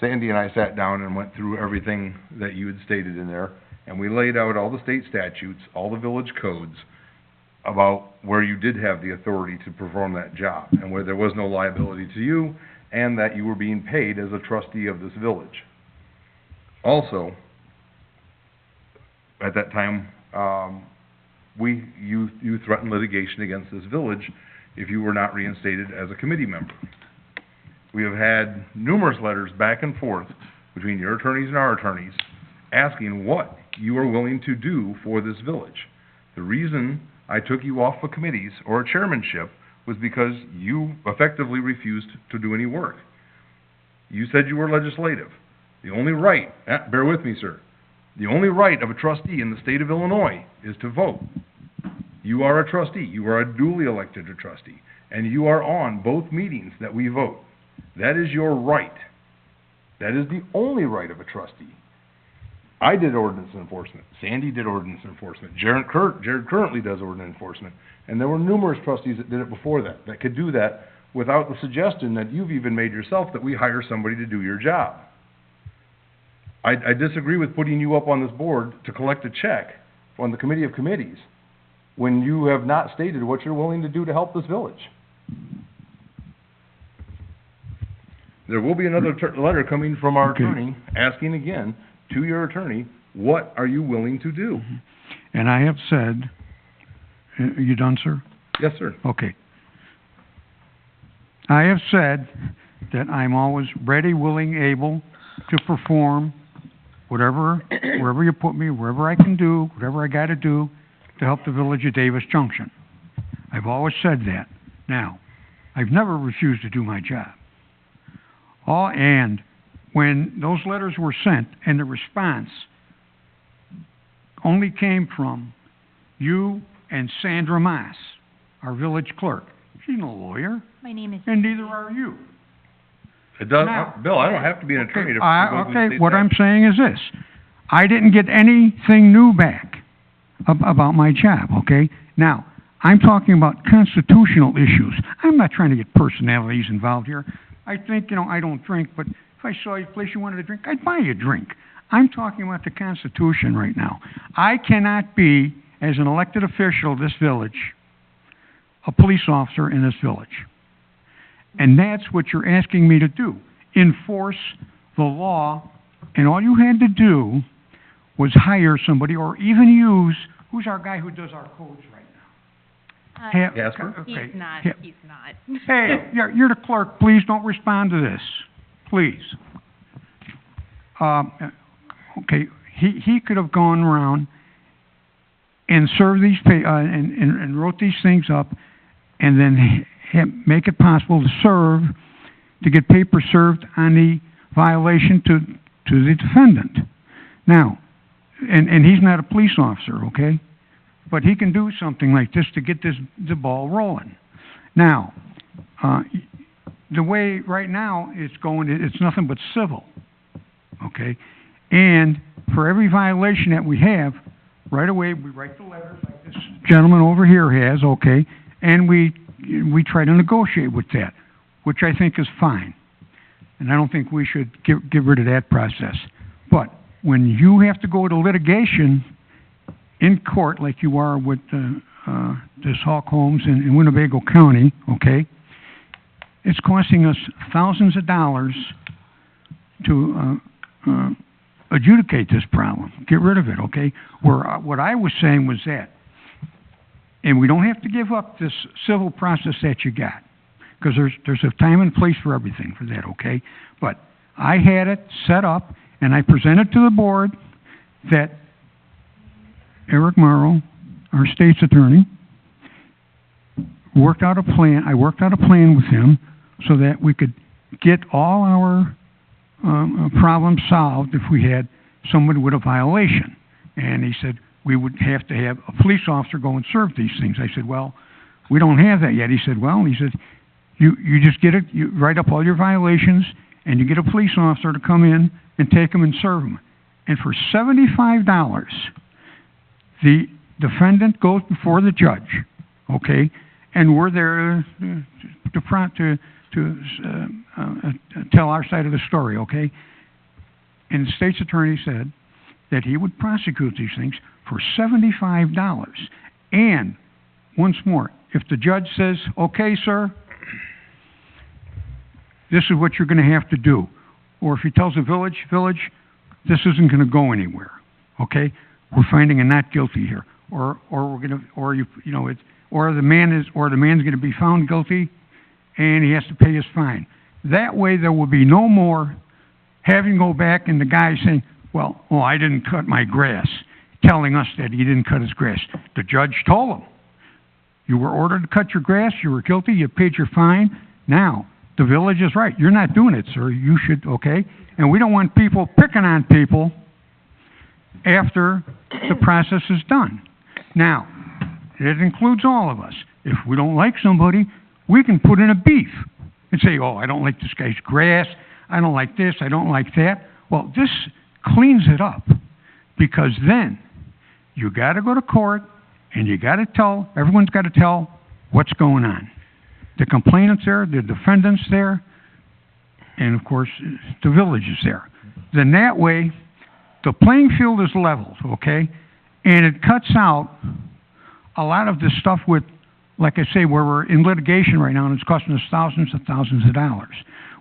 Sandy and I sat down and went through everything that you had stated in there, and we laid out all the state statutes, all the village codes, about where you did have the authority to perform that job, and where there was no liability to you, and that you were being paid as a trustee of this village. Also, at that time, you threatened litigation against this village if you were not reinstated as a committee member. We have had numerous letters back and forth between your attorneys and our attorneys asking what you are willing to do for this village. The reason I took you off of committees or a chairmanship was because you effectively refused to do any work. You said you were legislative. The only right, bear with me, sir, the only right of a trustee in the state of Illinois is to vote. You are a trustee. You are a duly elected trustee, and you are on both meetings that we vote. That is your right. That is the only right of a trustee. I did ordinance enforcement. Sandy did ordinance enforcement. Jared currently does ordinance enforcement. And there were numerous trustees that did it before that could do that without the suggestion that you've even made yourself that we hire somebody to do your job. I disagree with putting you up on this board to collect a check on the committee of committees when you have not stated what you're willing to do to help this village. There will be another letter coming from our attorney asking again to your attorney, what are you willing to do? And I have said, are you done, sir? Yes, sir. Okay. I have said that I'm always ready, willing, able to perform whatever, wherever you put me, wherever I can do, whatever I gotta do to help the village of Davis Junction. I've always said that. Now, I've never refused to do my job. And when those letters were sent and the response only came from you and Sandra Moss, our village clerk. She's no lawyer. My name is... And neither are you. It does, Now, Bill, I don't have to be an attorney to... Okay, what I'm saying is this. I didn't get anything new back about my job, okay? Now, I'm talking about constitutional issues. I'm not trying to get personalities involved here. I think, I don't drink, but if I saw you a place you wanted to drink, I'd buy you a drink. I'm talking about the Constitution right now. I cannot be, as an elected official of this village, a police officer in this village. And that's what you're asking me to do, enforce the law, and all you had to do was hire somebody or even use, who's our guy who does our codes right now? Gasper? He's Okay. not. Yeah. He's not. Hey, you're the clerk, please don't respond to this, please. Okay, he could have gone around and served these, and wrote these things up, and then make it possible to get paper served on the violation to the defendant. Now, and he's not a police officer, okay? But he can do something like this to get the ball rolling. Now, the way right now it's going, it's nothing but civil, okay? And for every violation that we have, right away we write the letters like this gentleman over here has, okay? And we try to negotiate with that, which I think is fine. And I don't think we should get rid of that process. But when you have to go to litigation in court like you are with this Hawk Homes in Winnebago County, okay, it's costing us thousands of dollars to adjudicate this problem, get rid of it, okay? What I was saying was that, and we don't have to give up this civil process that you got, because there's a time and place for everything for that, okay? But I had it set up, and I presented to the board that Eric Morrow, our state's attorney, worked out a plan. I worked out a plan with him so that we could get all our problems solved if we had somebody with a violation. And he said we would have to have a police officer go and serve these things. I said, well, we don't have that yet. He said, you just get it, you write up all your violations, and you get a police officer to come in and take them and serve them. And for $75, the defendant goes before the judge, okay? And we're there to tell our side of the story, okay? And the state's attorney said that he would prosecute these things for $75. And, once more, if the judge says, okay, sir, this is what you're gonna have to do, or if he tells the village, this isn't gonna go anywhere, okay? We're finding a not guilty here, or we're gonna, or you know, or the man's gonna be found guilty, and he has to pay his fine. That way, there will be no more having to go back and the guy saying, well, oh, I didn't cut my grass, telling us that he didn't cut his grass. The judge told him, you were ordered to cut your grass, you were guilty, you paid your fine. Now, the village is right, you're not doing it, sir, you should, okay? And we don't want people picking on people after the process is done. Now, it includes all of us. If we don't like somebody, we can put in a beef and say, oh, I don't like this guy's grass, I don't like this, I don't like that. Well, this cleans it up, because then you gotta go to court and you gotta tell, everyone's gotta tell what's going on. The complainant's there, the defendant's there, and of course, the village is there. Then that way, the playing field is leveled, okay? And it cuts out a lot of the stuff with, like I say, where we're in litigation right now and it's costing us thousands and thousands of dollars.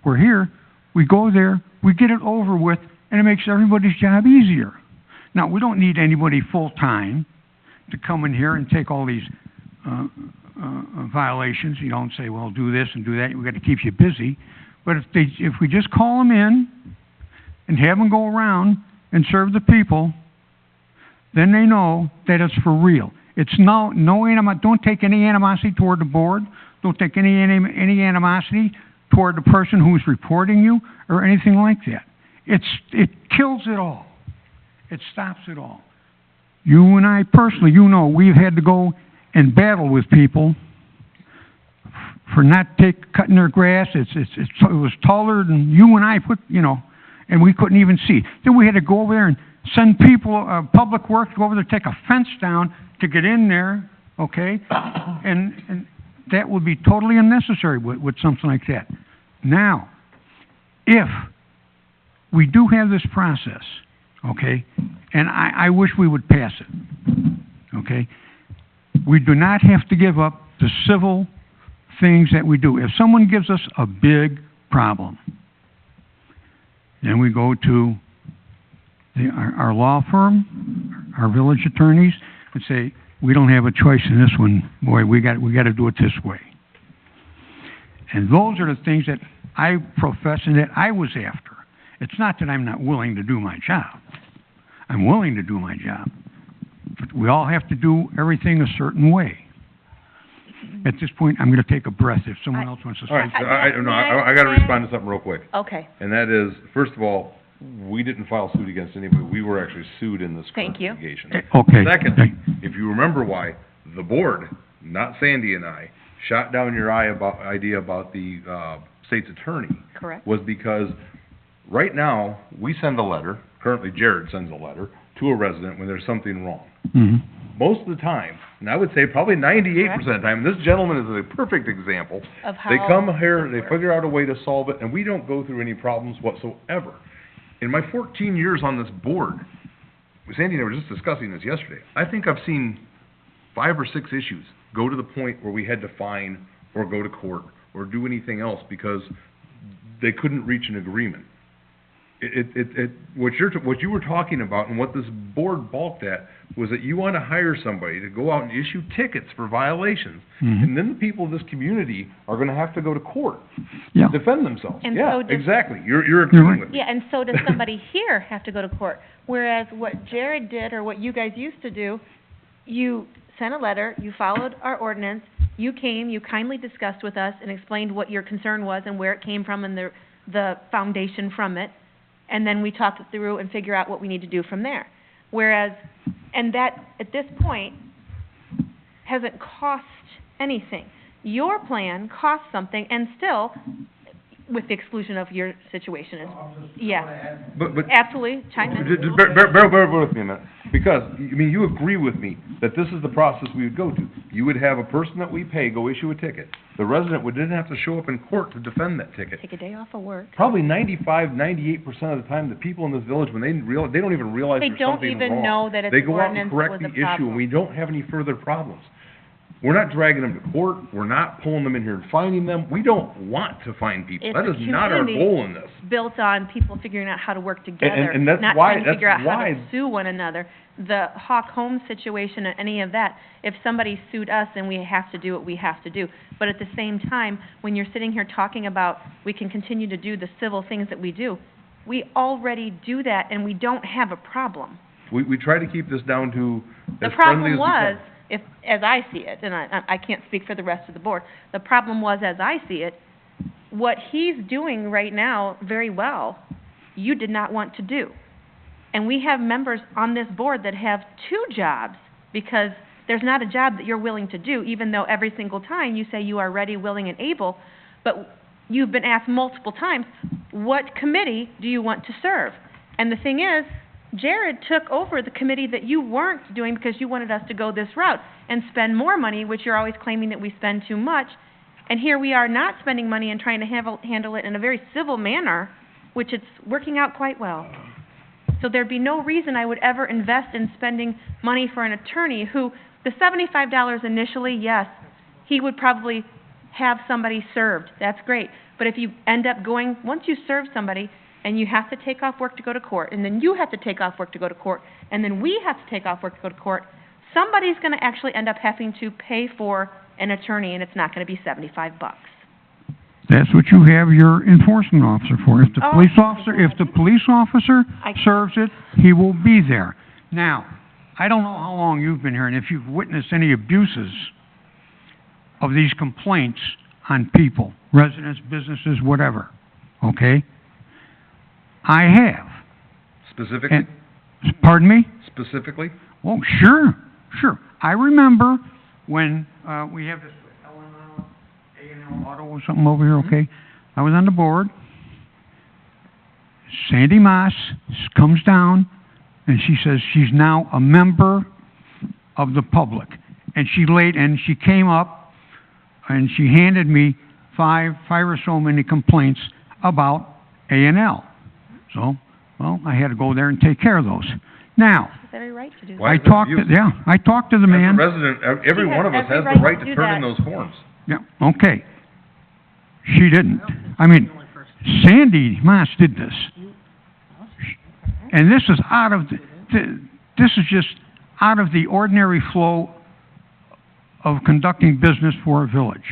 We're here, we go there, we get it over with, and it makes everybody's job easier. Now, we don't need anybody full-time to come in here and take all these violations, you know, and say, well, do this and do that, we got to keep you busy. But if we just call them in and have them go around and serve the people, then they know that it's for real. It's don't take any animosity toward the board, don't take any animosity toward the person who's reporting you or anything like that. It kills it all. It stops it all. You and I personally, you know, we've had to go and battle with people for not cutting their grass. It was taller than you and I put, you know, and we couldn't even see. Then we had to go over there and send people, public works, go over there, take a fence down to get in there, okay? And that would be totally unnecessary with something like that. Now, if we do have this process, okay, and I wish we would pass it, okay? We do not have to give up the civil things that we do. If someone gives us a big problem, then we go to our law firm, our village attorneys, and say, we don't have a choice in this one, boy, we got to do it this way. And those are the things that I profess and that I was after. It's not that I'm not willing to do my job. I'm willing to do my job. But we all have to do everything a certain way. At this point, I'm going to take a breath if someone else wants to speak. All right, I got to respond to something real quick. Okay. And that is, first of all, we didn't file suit against anybody. We were actually sued in this Thank you. litigation. Okay. Second, if you remember why, the board, not Sandy and I, shot down your idea about the state's attorney. Correct. Was because right now, we send a letter, currently Jared sends a letter, to a resident when there's something wrong. Mm-hmm. Most of the time, and I would say probably 98% of the time, and this gentleman is a perfect example. Of how They come here, they figure out a way to solve it, and we don't go through any problems whatsoever. In my 14 years on this board, Sandy and I were just discussing this yesterday, I think I've seen 5 or 6 issues go to the point where we had to fine or go to court or do anything else because they couldn't reach an agreement. What you were talking about and what this board balked at was that you want to hire somebody to go out and issue tickets for violations. Mm-hmm. And then the people of this community are going to have to go to court Yeah. to defend themselves. And Yeah, so does- exactly. You're agreeing with me. Yeah, and so does somebody here have to go to court. Whereas what Jared did, or what you guys used to do, you sent a letter, you followed our ordinance, you came, you kindly discussed with us and explained what your concern was and where it came from and the foundation from it, and then we talked it through and figure out what we need to do from there. Whereas, and that, at this point, hasn't cost anything. Your plan cost something, and still, with the exclusion of your situation, is, yeah. But Absolutely, chime in. Just bear with me a minute. Because, I mean, you agree with me that this is the process we would go to. You would have a person that we pay go issue a ticket. The resident would then have to show up in court to defend that ticket. Take a day off of work. Probably 98% of the time, the people in this village, when they don't even realize They there's don't something even wrong. know that it's They go out and ordinance correct was the a issue, problem. and we don't have any further problems. We're not dragging them to court, we're not pulling them in here and fining them. We don't want to fine people. It's That is a not our community goal in this. built on people figuring out how to work together, and that's not why- trying to figure out that's how to why- sue one another. The Hawk Holmes situation and any of that, if somebody sued us, then we have to do what we have to do. But at the same time, when you're sitting here talking about we can continue to do the civil things that we do, we already do that and we don't have a problem. We try to keep this down to The as friendly problem as we was, can. if, as I see it, and I can't speak for the rest of the board, the problem was, as I see it, what he's doing right now very well, you did not want to do. And we have members on this board that have 2 jobs because there's not a job that you're willing to do, even though every single time you say you are ready, willing, and able, but you've been asked multiple times, what committee do you want to serve? And the thing is, Jared took over the committee that you weren't doing because you wanted us to go this route and spend more money, which you're always claiming that we spend too much. And here we are not spending money and trying to handle it in a very civil manner, which it's working out quite well. So there'd be no reason I would ever invest in spending money for an attorney who, the $75 initially, yes, he would probably have somebody served. That's great. But if you end up going, once you serve somebody, and you have to take off work to go to court, and then you have to take off work to go to court, and then we have to take off work to go to court, somebody's going to actually end up having to pay for an attorney, and it's not going to be $75. That's what you have your enforcement officer for. If the Oh, police officer I- serves it, he will be there. Now, I don't know how long you've been here, and if you've witnessed any abuses of these complaints on people, residents, businesses, whatever, okay? I have. Specifically? And, pardon me? Specifically? Oh, sure. I remember when, we have this A&L Auto or something over here, okay? I was on the board. Sandy Moss comes down, and she says she's now a member of the public. And she came up, and she handed me five or so many complaints about A&L. So, well, I had to go there and take care of those. Now, Has every right to do that. Why is that abuse? I talked to the man. As a resident, every She has one of us every has right the to right to do turn in that. those forms. Yeah, okay. She didn't. I mean, Sandy Moss did this. And this is out of, this is just out of the ordinary flow of conducting business for a village.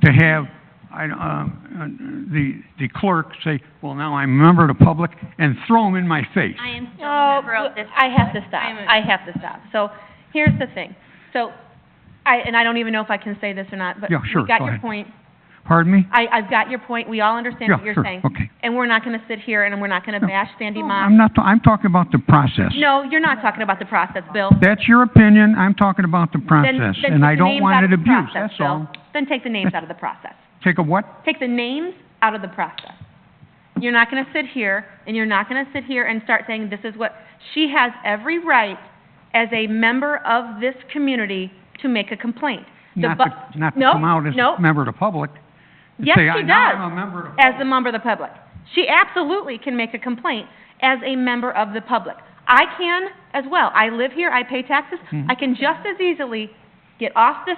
To have, the clerk say, well, now I'm a member of the public, and throw them in my face. I am still Oh, a member of this. I have to stop. I'm a- I have to stop. So, here's the thing. So, I don't even know if I can say this or not, but Yeah, sure, we got go your ahead. point. Pardon me? I've got your point. We all understand Yeah, what you're sure, saying. okay. And we're not gonna sit here and we're not gonna No. bash Sandy No, Moss. I'm talking about the process. No, you're not talking about the process, Bill. That's your opinion, I'm talking about the process, Then and I take the don't names want out it of the abused, process, that's Bill. all. Then take the names out of the process. Take a what? Take the names out of the process. You're not gonna sit here, and you're not gonna sit here and start saying this is what, she has every right as a member of this community to make a complaint. The Not bu- to Nope, come out as nope. a member of the public. and Yes, say, she "Now does, I'm a member of the as a member of the public. She absolutely can make a complaint as a member of the public. I can as well. I live here, I pay taxes. Mhm. I can just as easily get off this,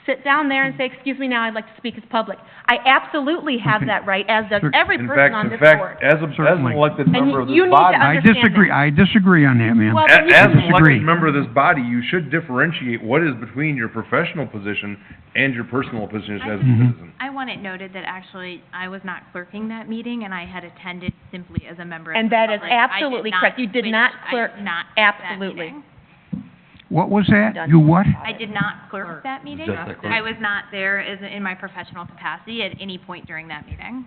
sit down there and say, excuse me, now I'd like to speak as public. I absolutely have Okay. that right, as does Sure. every In person on fact, this board. as an Certainly. elected And member of you this need to body, I understand disagree, that. I disagree on that, ma'am. Well, as then you an can disagree. elected member of this body, you should differentiate what is between your professional position and your personal position as a Mhm. citizen. I want it noted that actually I was not clerking that meeting and I had attended simply as a member of And the that is public. I did absolutely not correct. You did switch- not I clerk- did not clerk that absolutely. meeting. What was that? Done. You what? I did not clerk that meeting. Just that clerk. I was not there in my professional capacity at any point during that meeting.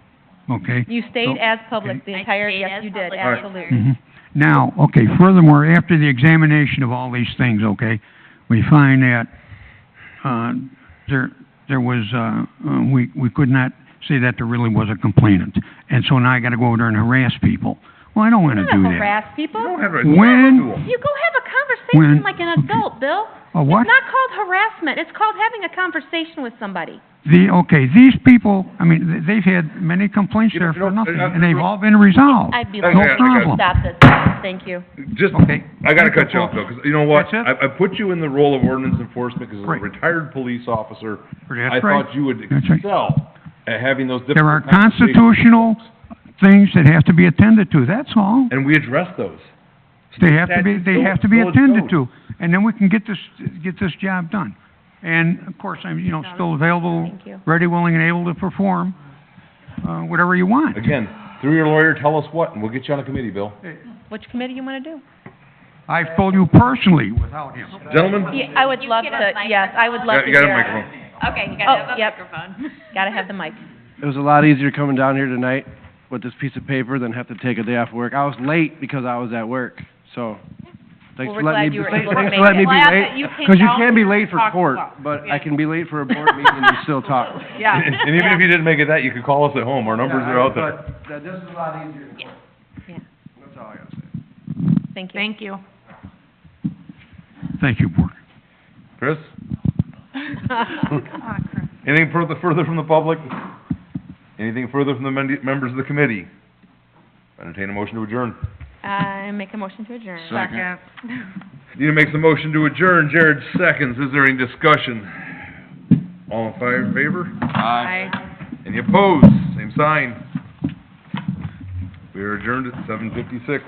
Okay. You stayed So- as public the I entire, stayed yes, as you did, public All right. absolutely. Mhm. Now, okay, furthermore, after the examination of all these things, okay, we find that, there was, we could not say that there really was a complainant. And so now I gotta go over there and harass people. Well, I don't wanna You do don't that. harass people. You don't have a, When- You go have a conversation When- like an adult, Bill. What? It's not called harassment, it's called having a conversation with somebody. These people, I mean, they've had many complaints You there know, for nothing, uh, and they've all been resolved. I'd be Okay, like, I got it. problem. stop this, thank you. just, Okay. I gotta cut you off though, 'cause you know what? That's it? I put you in the role of ordinance enforcement, 'cause as a Right. retired police officer, That's I right. thought you would That's right. excel at having those There are difficult conversations. constitutional things that have to be attended to, that's all. And we address those. They have to be Village attended code. to, and then we can get this job done. And, of course, I'm, still available, Thank you. ready, willing, and able to perform, whatever you want. Again, through your lawyer, tell us what, and we'll get you on a committee, Bill. Which committee you wanna do? I've told you personally without him. Gentlemen? Yeah, I would love to, yes, I would love to You got a hear. microphone. Okay, you Oh, gotta have a yep. microphone. Gotta have the mic. It was a lot easier coming down here tonight with this piece of paper than have to take a day off work. I was late because I was at work, so thanks Well, for we're letting glad me, you were thanks able to for make letting me it. be Glad late. that you came 'Cause you down can't be here late and for talked court, about- but yeah. I can be late for a board meeting and you still talk. Yeah. And even if you didn't make it that, you could call us at home, our numbers are out there. But this is a lot easier in court. Yeah. That's all I gotta say. Thank you. Thank you. Thank you, Board. Chris? Come on, Chris. Anything further from the public? Anything further from the members of the committee? Entertain a motion to adjourn. I make a motion to adjourn. Second. Nita makes a motion to adjourn, Jared seconds, is there any discussion? All in favor? Aye. Any opposed? Same sign. We are adjourned at 7:56.